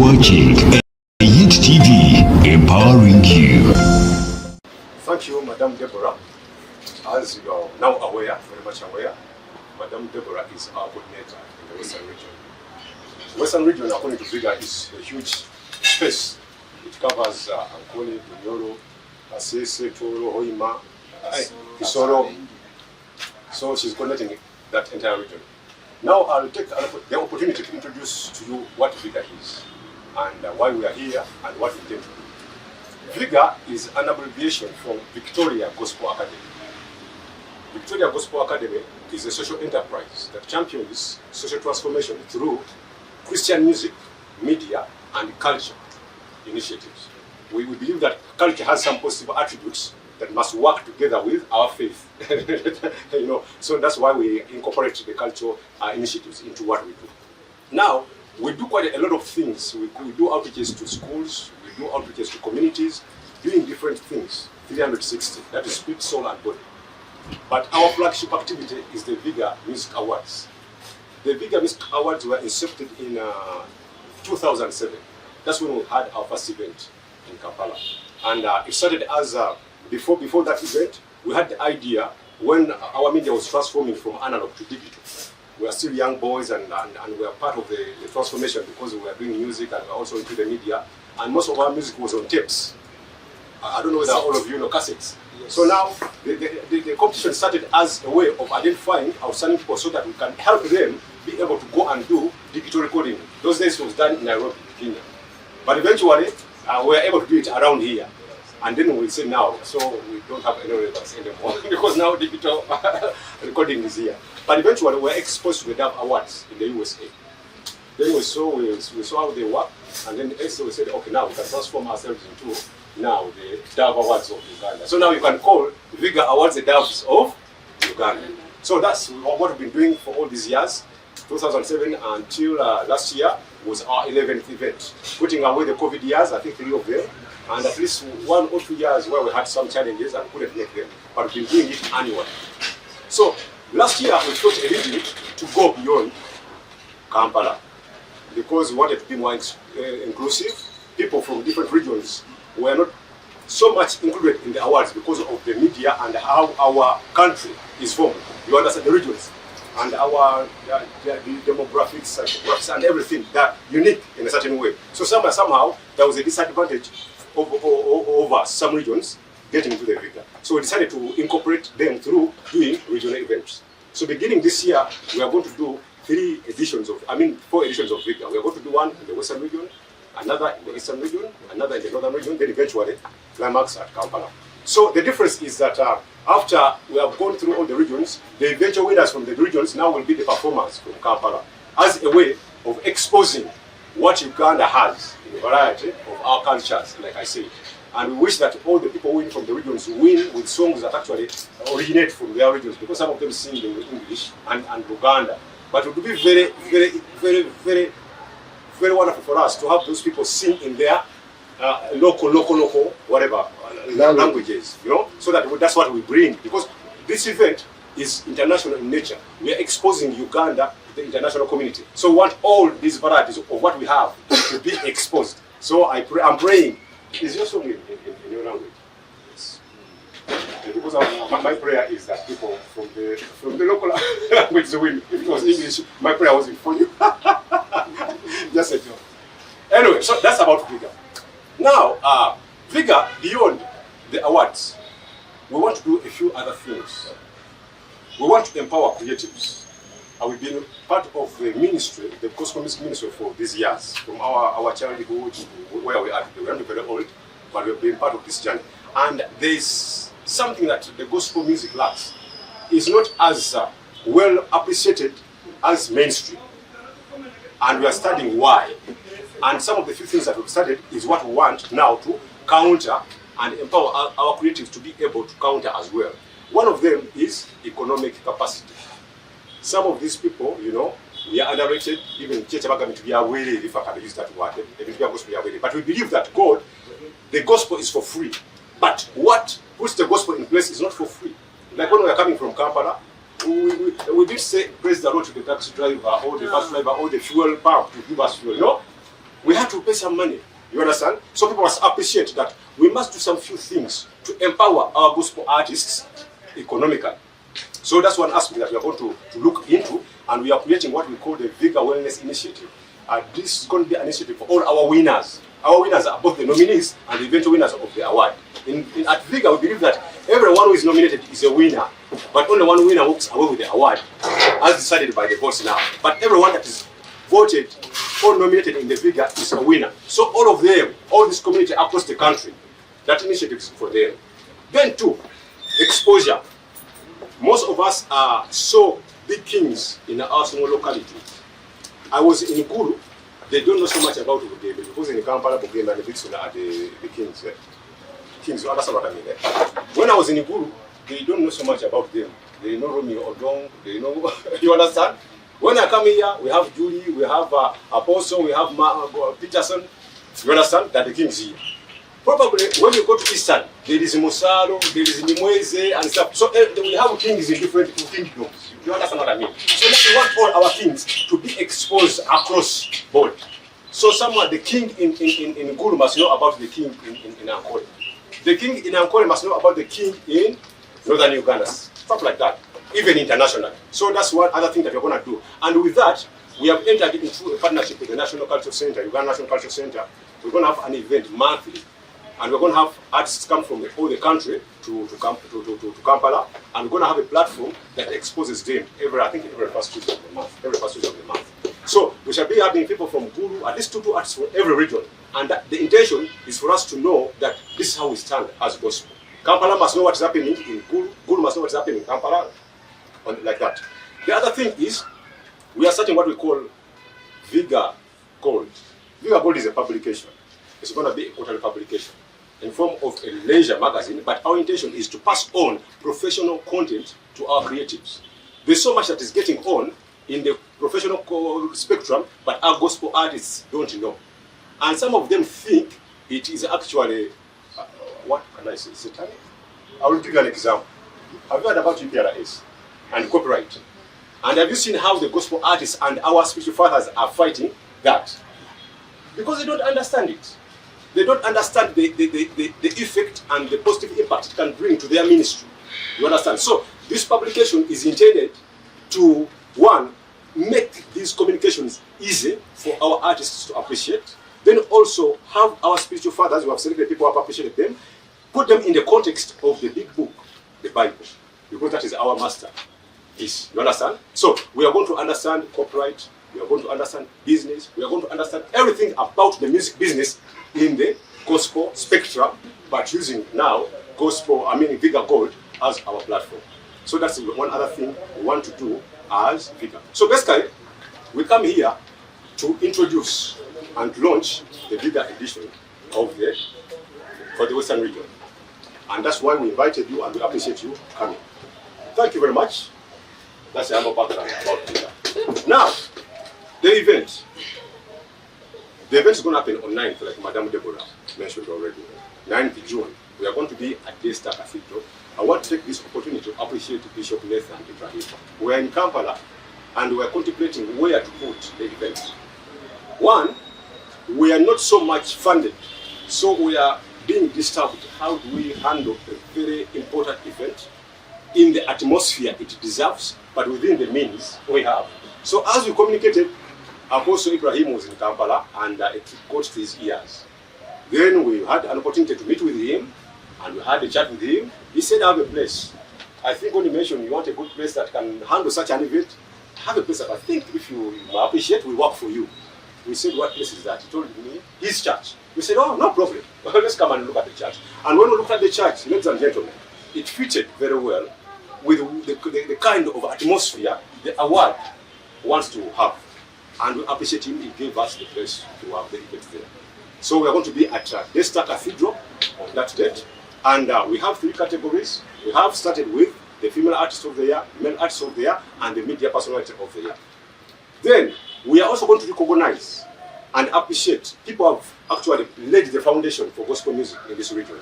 watching Youth TV, empowering you. Thank you, Madam Deborah. As you are now aware, very much aware, Madam Deborah is our coordinator in the Western region. The Western region, according to Viga, is a huge space. It covers Ankole, Bunyoro, Asese, Toro, Hoima, Kisoro. So she's coordinating that entire region. Now I'll take the opportunity to introduce to you what Viga is and why we are here and what we intend to do. Viga is an abbreviation from Victoria Gospel Academy. Victoria Gospel Academy is a social enterprise that champions social transformation through Christian music, media, and culture initiatives. We believe that culture has some positive attributes that must work together with our faith. So that's why we incorporate the cultural initiatives into what we do. Now, we do quite a lot of things. We do outreaches to schools, we do outreaches to communities, doing different things, 360, that is spirit, soul, and body. But our flagship activity is the Viga Music Awards. The Viga Music Awards were incepted in 2007. That's when we had our first event in Kampala. And it started as, before that event, we had the idea when our media was transforming from analog to digital. We are still young boys and we are part of the transformation because we are doing music and we are also into the media. And most of our music was on tapes. I don't know whether all of you know cassettes. Yes. So now the competition started as a way of identifying outstanding people so that we can help them be able to go and do digital recording. Those days it was done in Nairobi, Kenya. But eventually we were able to do it around here. And then we say now, so we don't have any relevance anymore because now digital recording is here. But eventually we were exposed to the Dove Awards in the USA. Then we saw how they work, and then we said, okay, now we can transform ourselves into now the Dove Awards of Uganda. So now you can call Viga Awards the Doves of Uganda. So that's what we've been doing for all these years. 2007 until last year was our 11th event. Putting away the COVID years, I think 3 of them, and at least 1 or 2 years where we had some challenges and couldn't make them, but we've been doing it annually. So last year we felt a need to go beyond Kampala because we wanted to be more inclusive. People from different regions were not so much included in the awards because of the media and how our country is formed. You understand, the regions and our the demographics and everything that unique in a certain way. So somehow there was a disadvantage over some regions getting into the Viga. So we decided to incorporate them through doing regional events. So beginning this year, we are going to do 4 editions of Viga. We are going to do one in the Western region, another in the Eastern region, another in the Northern region, then eventually climax at Kampala. So the difference is that after we have gone through all the regions, the eventual winners from the regions now will be the performers from Kampala as a way of exposing what Uganda has in a variety of our cultures, like I say. And we wish that all the people win from the regions win with songs that actually originate from their regions, because some of them sing in English and Uganda. But it would be very, very, very, very, very wonderful for us to have those people sing in their local, whatever, languages, so that's what we bring. Because this event is international in nature. We are exposing Uganda to the international community. So we want all these varieties of what we have to be exposed. So I'm praying. Is your song in your language? Yes. Because my prayer is that people from the local language win. If it was English, my prayer wasn't for you. Just a joke. Anyway, so that's about Viga. Now, Viga, beyond the awards, we want to do a few other things. We want to empower creatives. We've been part of the ministry, the gospel music ministry, for these years, from our childhood to where we are today. We're not very old, but we've been part of this journey. And there's something that the gospel music lacks. It's not as well appreciated as mainstream. And we are studying why. And some of the few things that we've studied is what we want now to counter and empower our creatives to be able to counter as well. One of them is economic capacity. Some of these people, we are underrated, even church to be aware, if I can use that word, but we believe that God, the gospel is for free. But what puts the gospel in place is not for free. Like when we are coming from Kampala, we did say, praise the Lord to the taxi driver, or the bus driver, or the fuel pump to give us fuel. we had to pay some money. You understand? So people must appreciate that we must do some few things to empower our gospel artists economically. So that's one aspect that we are going to look into, and we are creating what we call the Viga Wellness Initiative. This is going to be an initiative for all our winners. Our winners are both the nominees and the eventual winners of the award. At Viga, we believe that everyone who is nominated is a winner, but only one winner walks away with the award, as decided by the votes now. But everyone that is voted or nominated in the Viga is a winner. So all of them, all this community across the country, that initiative is for them. Then two, exposure. Most of us are so big kings in our small localities. I was in Gulu. They don't know so much about Bugembe because in Kampala, Bugembe and the Bitsula are the kings. Kings, you understand what I mean? When I was in Gulu, they don't know so much about them. They know Romeo Odong, they know, you understand? When I come here, we have Julie, we have Apostle, we have Peterson. You understand that the kings here. Probably when you go to Eastern, there is Musaro, there is Nimweze and stuff. So we have kings in different kingdoms. You understand what I mean? So now we want all our kings to be exposed across board. So someone, the king in Gulu must know about the king in Ankole. The king in Ankole must know about the king in Northern Uganda. Stuff like that. Even internationally. So that's one other thing that we're going to do. And with that, we have entered into a partnership with the National Cultural Center, Uganda National Cultural Center. We're going to have an event monthly. And we're going to have artists come from all the country to Kampala, and we're going to have a platform that exposes them every first Tuesday of the month. Every first Tuesday of the month. So we shall be having people from Gulu, at least two artists from every region, and the intention is for us to know that this is how we stand as gospel. Kampala must know what is happening in Gulu. Gulu must know what is happening in Kampala, and like that. The other thing is we are starting what we call Viga Gold. Viga Gold is a publication. It's going to be a quarterly publication in form of a leisure magazine, but our intention is to pass on professional content to our creatives. There's so much that is getting on in the professional spectrum, but our gospel artists don't know. And some of them think it is actually, what can I say, satanic? I will give you an example. Have you heard about UPRS and copyright? And have you seen how the gospel artists and our spiritual fathers are fighting that? Because they don't understand it. They don't understand the effect and the positive impact it can bring to their ministry. You understand? So this publication is intended to, one, make these communications easy for our artists to appreciate. Then also have our spiritual fathers who have selected people who have appreciated them, put them in the context of the big book, the Bible, because that is our master. Yes, you understand? So we are going to understand copyright, we are going to understand business, we are going to understand everything about the music business in the gospel spectrum, but using now Viga Gold as our platform. So that's one other thing we want to do as Viga. So basically, we come here to introduce and launch the Viga edition of for the Western region. And that's why we invited you and we appreciate you coming. Thank you very much. That's the humble background about Viga. Now, the event. The event is going to happen on 9th, like Madame Deborah mentioned already. 9th June. We are going to be at Daystar Cathedral. I want to take this opportunity to appreciate Bishop Nathan Ibrahim. We are in Kampala and we are contemplating where to put the event. One, we are not so much funded, so we are being disturbed. How do we handle a very important event in the atmosphere it deserves, but within the means we have? So as we communicated, Apostle Ibrahim was in Kampala and it got to his ears. Then we had an opportunity to meet with him and we had a chat with him. He said, I have a place. I think when you mentioned you want a good place that can handle such an event, have a place that I think if you appreciate, we work for you. We said, what place is that? He told me, his church. We said, oh, no problem. Let's come and look at the church. And when we looked at the church, ladies and gentlemen, it fitted very well with the kind of atmosphere the award wants to have. And we appreciate him, he gave us the place to have the event there. So we are going to be at Daystar Cathedral on that date. And we have 3 categories. We have started with the female artist of the year, male artist of the year, and the media personality of the year. Then we are also going to recognize and appreciate people who have actually laid the foundation for gospel music in this region.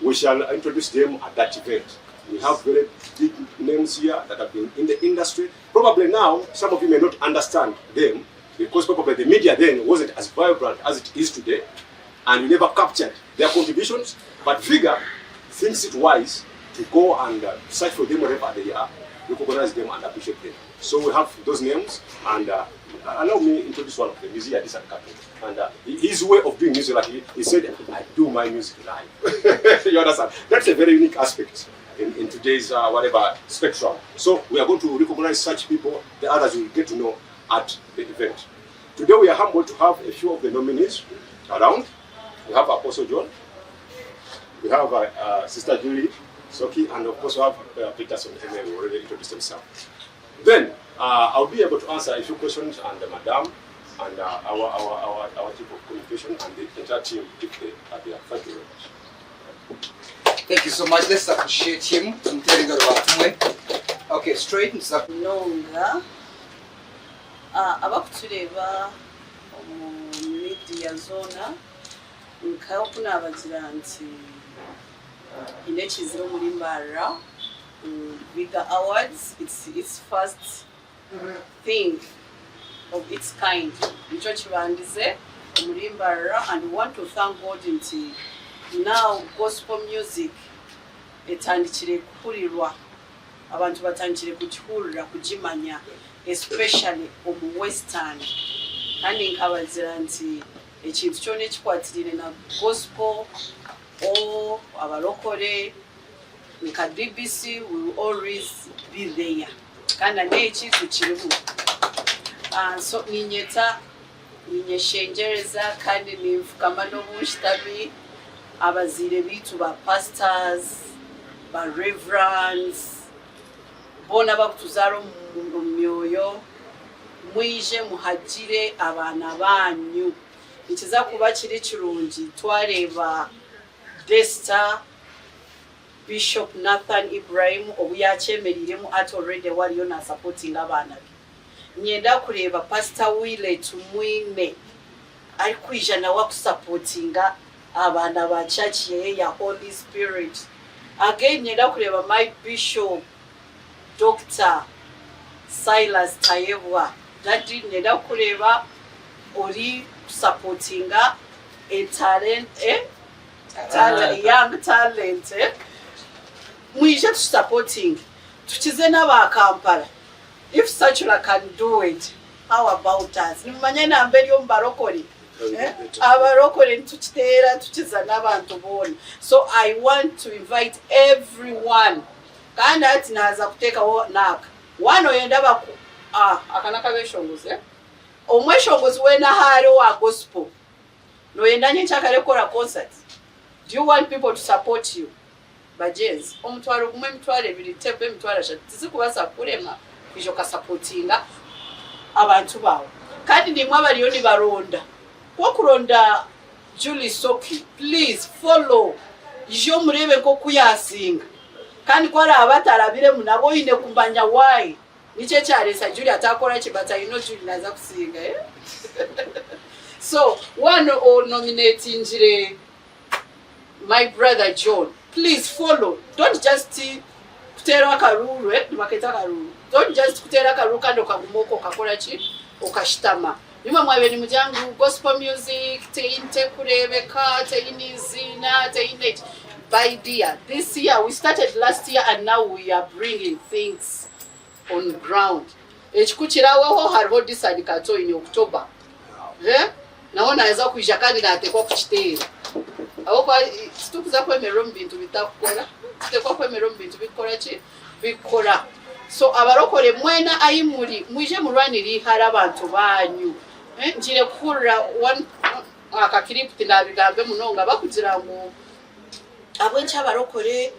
We shall introduce them at that event. We have very big names here that have been in the industry. Probably now, some of you may not understand them because probably the media then wasn't as vibrant as it is today, and we never captured their contributions. But Viga thinks it wise to go and search for them wherever they are, recognize them and appreciate them. So we have those names, and allow me to introduce one of them. He's here, this and his way of doing music, like he said, I do my music live. You understand? That's a very unique aspect in today's whatever spectrum. So we are going to recognize such people. The others will get to know at the event. Today we are humbled to have a few of the nominees around. We have Apostle John, we have Sister Julie Soki, and of course we have Peterson, who already introduced himself. Then I'll be able to answer a few questions, and Madam and our team of communication and the entire team if they are there. Thank you very much. Thank you so much. Let's appreciate him. I'm telling you about okay, straight and stuff. Nonga abakutureba media zona nkayokuna abagira nti inekiziro muri Mbara Viga Awards. It's its first thing of its kind. Nicho kibandize muri Mbara, and we want to thank God nti now gospel music etandikire kuhurirwa, abantu batandikire kukihurira kugimanya, especially omu western, kandi nkabazira nti ekintu kyona ekikwatirire na gospel or abalokole nka DBC will always be there, kandi neki tukirimu. So ninyeta ninyeshengereza kandi nimfukama n'obushitabi abazire bitu ba pastors, ba reverends, bona bakutuzaro mu myoyo, mwije muhagire abana banyu. Ikiza kuba kiri kirungi twareba Desta Bishop Nathan Ibrahim obuyachemeriremu at already waliyo na supporting abana be. Nyenda kureba Pastor Wile Tumwine ari kwijana wa kusupportinga abana ba church ye ya Holy Spirit. Again nyenda kureba my bishop Dr. Silas Tayebwa. Dadi nyenda kureba ori supportinga a talent young talent mwije supporting tuchize n'aba Kampala. If Sachula can do it, how about us? Nimanye na mbere yo mbarokori abarokore ntutera tuchiza n'abantu bona. So I want to invite everyone kandi ati naza kuteka naka wano yenda baku akanaka beshongoze omweshongozi wena hari wa gospel no yenda nyenchakare kora concert. Do you want people to support you? Bajezi omutwaro kumwe mitwaro ebiri tepe mitwaro ashatu tizikubasa kurema ijoka supportinga abantu bawo kandi nimwe abariyo ni baronda kwa kuronda Julie Soki. Please follow ijo murebe ko kuyasinga kandi kwara abatarabire munabo ine kumbanya why niche cyaresa Julie atakora kibata Julie naza kusinga So one nominating my brother John. Please follow. Don't just kutera karuru maketa karuru. Don't just kutera karuru kando kagumoko kakora chi okashitama. Nyuma mwabe ni mujangu gospel music teinte kurebeka teini zina teine. By dear, this year we started last year and now we are bringing things on ground. Ekikuchiraweho hariho disadikato in October. Naona naweza kuija kandi natekwa kuchitera. Aho kwa situkuza kwemera mbintu bitakora. Tekwa kwemera mbintu bikora chi bikora. So abarokore mwena ayimuri mwije murwaniri hari abantu banyu. Njire kura one akakiripti nabigambe munonga bakugira ngo abwencha abarokore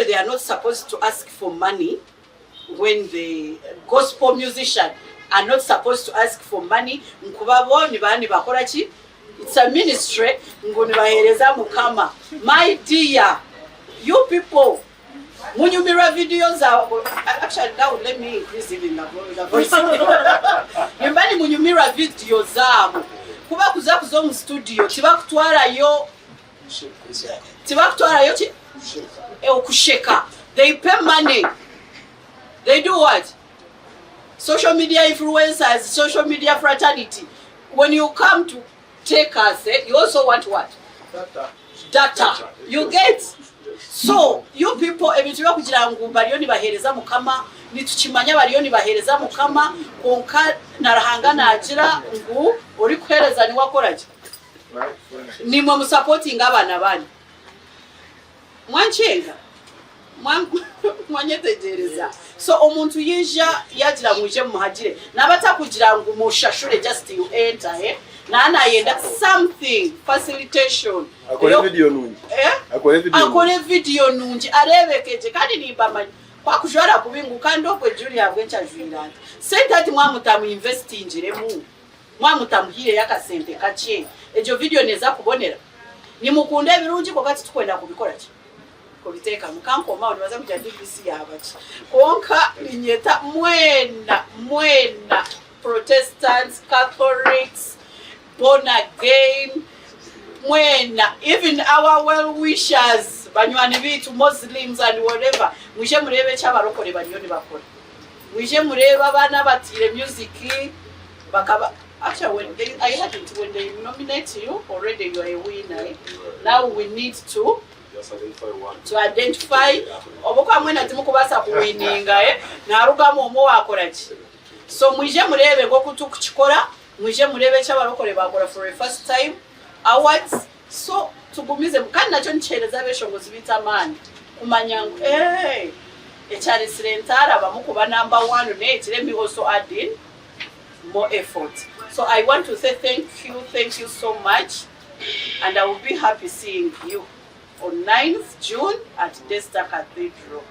they are not supposed to ask for money when the gospel musician are not supposed to ask for money. Nkubabo ni bani bakora chi? It's a ministry ngoni bahereza mukama. My dear, you people munyumira videos actually now let me increase even the voice. Yembani munyumira videos zabo kuba kuza kuzo mu studio tibakutwara yo chi okusheka. They pay money. They do what? social media influencers, social media fraternity. When you come to take us, you also want what? Data. You get? So, you people, ebintu byakugira ngu bariyo nibahereza mukama, nituchimanya bariyo nibahereza mukama, konka narahanga nagira ngu uri kuhereza ni wakoraje. Nimwe musupporting abana bani. Mwanchenga. Mwanyetegereza. So omuntu yija yagira muje muhagire. Nabata kugira ngu mushashure just you enter na yenda something facilitation. Akore video nungi. Akore video nungi arebekeje kandi nimba kwa kujwara kubingu kandi okwe juri yabwe nchajwira. Sente ati mwamutamu investingiremu. Mwamutamuhire yakasente kache. Ejo video neza kubonera. Nimukunde birungi ko kati tukwenda kubikora ki. Kubiteka mukankoma onibaza kujya DBC yabachi. Konka linyeta mwena Protestants, Catholics, born again, mwena, even our well-wishers, banywani bitu, Muslims and whatever, mwishe murebe chabarokore banyoni bakora. Mwishe murebe abana batire music, bakaba, actually when they nominate you, already you are a winner. Now we need to identify obuka mwena timukubasa kuwininga naruga momo wakorachi. So mwije murebe go kutukikora, mwije murebe chabarokore bakora for the first time awards. So tugumize kandi nacho nchereza beshongozi bita mani kumanyango echari silentara bamukuba number 1 net. Let me also add in more effort. So I want to say thank you so much, and I will be happy seeing you on 9th June at Desta Cathedral.